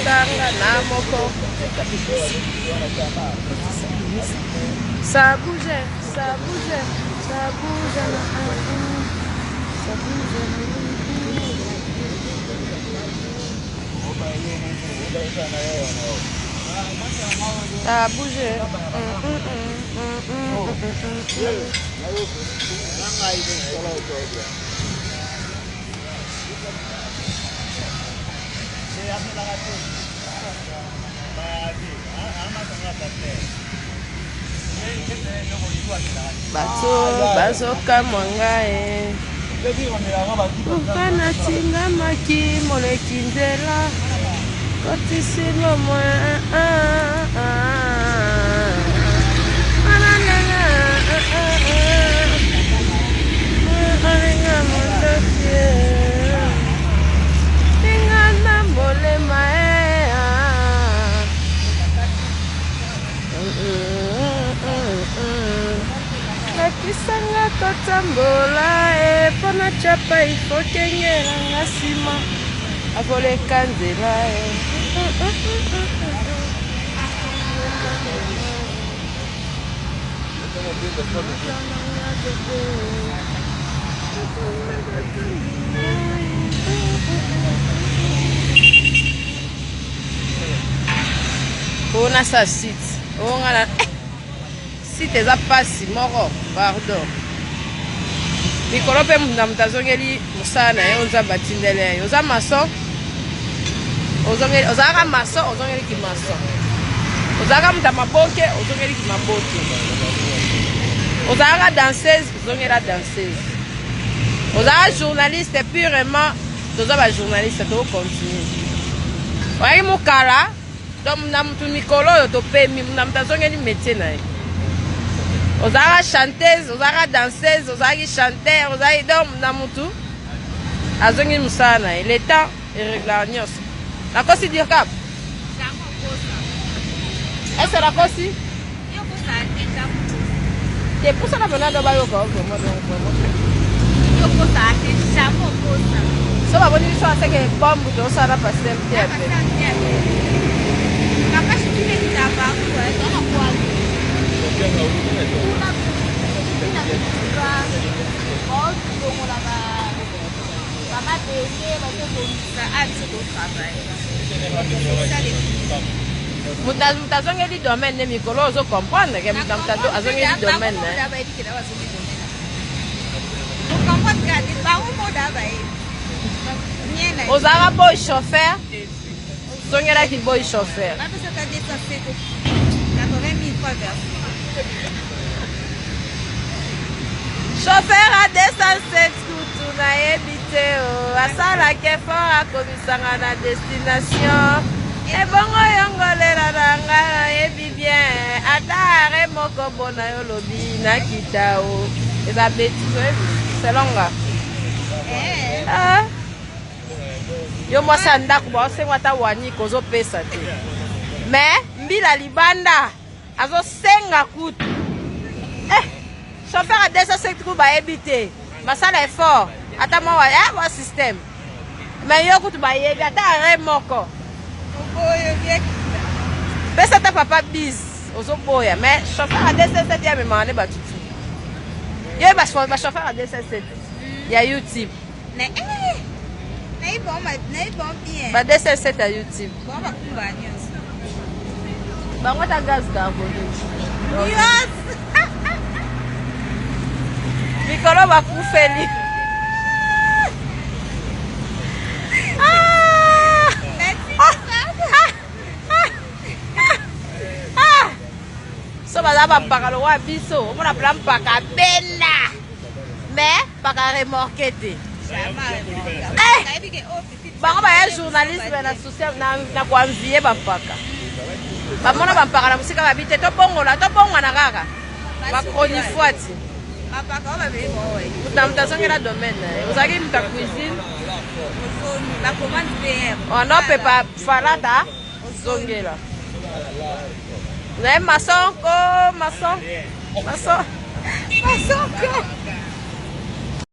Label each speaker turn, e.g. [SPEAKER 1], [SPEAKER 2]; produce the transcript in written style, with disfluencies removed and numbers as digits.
[SPEAKER 1] kanga na moko. Ça bouge, ça bouge, ça bouge na ça bouge ça bouge. Bato bazoka mwanga ukana tingamaki moleki nzela kotisilo mwa Kisanga totambola pona chapa ifo kenyera ngasima avole kanzela ona sa site ongala si teza pasi moko pardon mikolo mpe na moto azongeli mosala na ye oza batindele ye oza mason ozalaka mason ozongeliki mason ozalaka moto ya maboke ozongeliki maboke ozalaka danseuse ozongela danseuse ozalaka journaliste purement toza bajournaliste tokocontinue oyaki mokala donc na motu mikolo oyo topemi na moto azongeli métier na ye ozalaka chanteuse ozalaka danseuse ozalaki chanteur ozalaki donc na mutu azongi mosala na ye le temps irrégular nyonso nakosi dire cap ese nakosi te pusana mpena ndo bayoka so baboni biso aseke bombu tosala pasel te pe Mutu azongeli domaine ne mikolo ozo comprendre ke mutu azongeli domaine ozalaka boy chauffeur ozongelaki boy chauffeur chauffeur a 207 kutu nayebi te asalaki effort akomisanga na destination ebongo yongolela na ngai nayebi bien ata are moko bona yo lobi nakita o eza betise selonga yo mwasi ya ndako baosenga ata wanyika ozopesa te me mbila libanda azosenga kutu chauffeur a 207 kutu bayebi te basala effort ata mwa système me yo kutu bayebi ata are moko pesa ata papa bis ozoboya me chauffeur a 207 ya memanga ne batutu yo bachauffeur a 207 ya YouTube ba 207 ya YouTube bango ta gaz carbonique mikolo bakufeli so baza bampaka lokwa biso omona pla mpaka benda me mpaka remorke te bango baya journaliste na social na koanvie bampaka bamona bampaka na mosika babi te tobongona kaka bakonifwati na mutu azongela domaine ozalaki mutu ya cuisine onopepa falata ozongela naye masonko